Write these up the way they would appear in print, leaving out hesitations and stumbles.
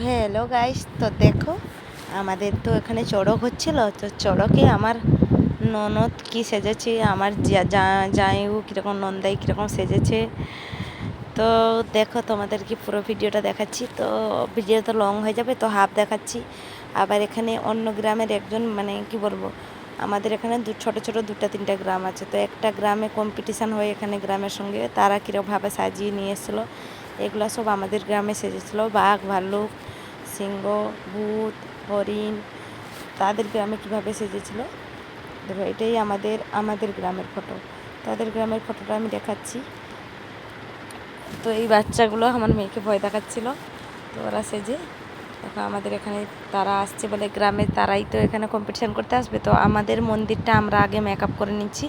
Hello guys, তো দেখো আমাদের তো এখানে চড়ক হচ্ছিল। তো চড়কে আমার ননদ কি সেজেছে, আমার জামাইবু কীরকম, নন্দাই কীরকম সেজেছে। তো দেখো তোমাদেরকে পুরো ভিডিওটা দেখাচ্ছি। তো ভিডিও তো লং হয়ে যাবে, তো হাফ দেখাচ্ছি। আবার এখানে অন্য গ্রামের একজন, মানে কি বলবো, আমাদের এখানে ছোটো ছোটো দুটা তিনটা গ্রাম আছে। তো একটা গ্রামে কম্পিটিশান হয় এখানে গ্রামের সঙ্গে, তারা কীরকমভাবে সাজিয়ে নিয়ে এসেছিলো। এগুলো সব আমাদের গ্রামে সেজেছিলো। বাঘ, ভাল্লুক, সিংহ, ভূত, হরিণ, তাদের গ্রামে কীভাবে সেজেছিল। দেখো, এটাই আমাদের গ্রামের ফটো। তাদের গ্রামের ফটোটা আমি দেখাচ্ছি। তো এই বাচ্চাগুলো আমার মেয়েকে ভয় দেখাচ্ছিল। তো ওরা সেজে দেখো আমাদের এখানে তারা আসছে বলে, গ্রামে তারাই তো এখানে কম্পিটিশান করতে আসবে। তো আমাদের মন্দিরটা আমরা আগে মেকআপ করে নিচ্ছি,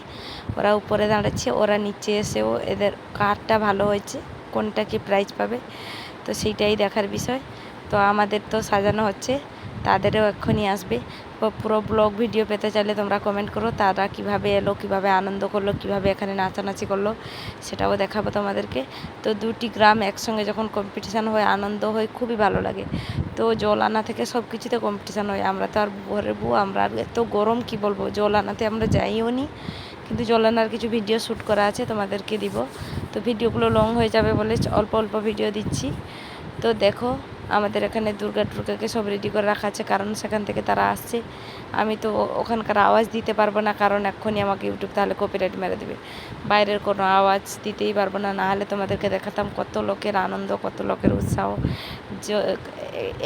ওরা উপরে দাঁড়াচ্ছে, ওরা নিচে এসেও এদের কারটা ভালো হয়েছে, কোনটা কি প্রাইজ পাবে, তো সেইটাই দেখার বিষয়। তো আমাদের তো সাজানো হচ্ছে, তাদেরও এক্ষুনি আসবে। পুরো ব্লগ ভিডিও পেতে চাইলে তোমরা কমেন্ট করো, তারা কিভাবে এলো, কিভাবে আনন্দ করলো, কিভাবে এখানে নাচানাচি করলো, সেটাও দেখাবো তোমাদেরকে। তো দুটি গ্রাম একসঙ্গে যখন কম্পিটিশান হয়, আনন্দ হয়, খুবই ভালো লাগে। তো জল আনা থেকে সব কিছুতে কম্পিটিশান হয়। আমরা তো আর ঘরের বউ, আমরা আর এত গরম কি বলবো, জল আনাতে আমরা যাইও নি, কিন্তু জল আনার কিছু ভিডিও শ্যুট করা আছে, তোমাদেরকে দিব। তো ভিডিওগুলো লং হয়ে যাবে বলে অল্প অল্প ভিডিও দিচ্ছি। তো দেখো আমাদের এখানে দুর্গাকে সব রেডি করে রাখা আছে, কারণ সেখান থেকে তারা আসছে। আমি তো ওখানকার আওয়াজ দিতে পারবো না, কারণ এক্ষুনি আমাকে ইউটিউব তাহলে কপিরাইট মেরে দেবে। বাইরের কোনো আওয়াজ দিতেই পারবো না, নাহলে তোমাদেরকে দেখাতাম কত লোকের আনন্দ, কত লোকের উৎসাহ।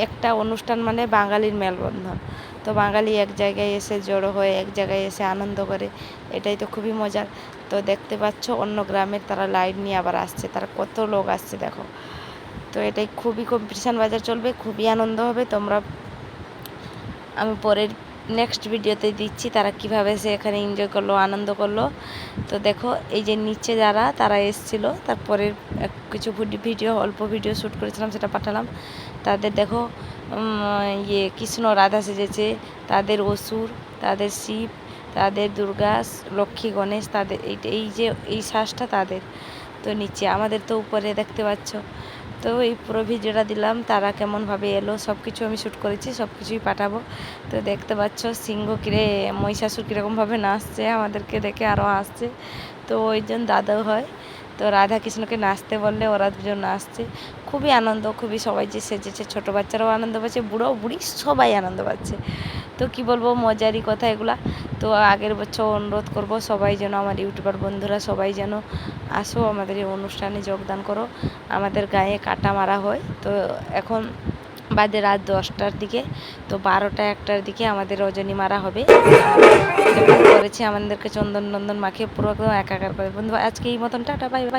একটা অনুষ্ঠান মানে বাঙালির মেলবন্ধন। তো বাঙালি এক জায়গায় এসে জড়ো হয়ে এক জায়গায় এসে আনন্দ করে, এটাই তো খুবই মজার। তো দেখতে পাচ্ছ অন্য গ্রামের তারা লাইট নিয়ে আবার আসছে, তারা কত লোক আসছে দেখো। তো এটাই খুবই কম্পিটিশান বাজার চলবে, খুবই আনন্দ হবে। আমি পরের নেক্সট ভিডিওতে দিচ্ছি তারা কিভাবে সে এখানে এনজয় করলো, আনন্দ করলো। তো দেখো এই যে নিচে যারা তারা এসেছিলো, তারপরে কিছু ভিডিও অল্প ভিডিও শ্যুট করেছিলাম, সেটা পাঠালাম। তাদের দেখো কৃষ্ণ রাধা সেজেছে, তাদের অসুর, তাদের শিব, তাদের দুর্গা, লক্ষ্মী, গণেশ, তাদের এই যে এই শ্বাসটা তাদের। তো নিচে আমাদের তো উপরে দেখতে পাচ্ছ। তো এই পুরো ভিডিওটা দিলাম, তারা কেমনভাবে এলো সব কিছু আমি শ্যুট করেছি, সব কিছুই পাঠাবো। তো দেখতে পাচ্ছ সিংহ মহিষাসুর কীরকমভাবে নাচছে, আমাদেরকে দেখে আরও আসছে। তো ওইজন দাদু হয়। তো রাধা কৃষ্ণকে নাচতে বললে ওরা দুজন নাচছে, খুবই আনন্দ, খুবই সবাই যে সেজেছে, ছোটো বাচ্চারাও আনন্দ পাচ্ছে, বুড়ো বুড়ি সবাই আনন্দ পাচ্ছে। তো কি বলবো, মজারই কথা এগুলা। তো আগের বছর অনুরোধ করব সবাই যেন, আমার ইউটিউবার বন্ধুরা সবাই যেন আসো, আমাদের এই অনুষ্ঠানে যোগদান করো। আমাদের গায়ে কাটা মারা হয়। তো এখন বাজে রাত 10টার দিকে, তো 12টা 1টার দিকে আমাদের রজনী মারা হবে। করেছে আমাদেরকে চন্দন নন্দন মাখিয়ে পুরো একদম একাকার করে। বন্ধু আজকে এই মতন, টাটা, বাই বাই।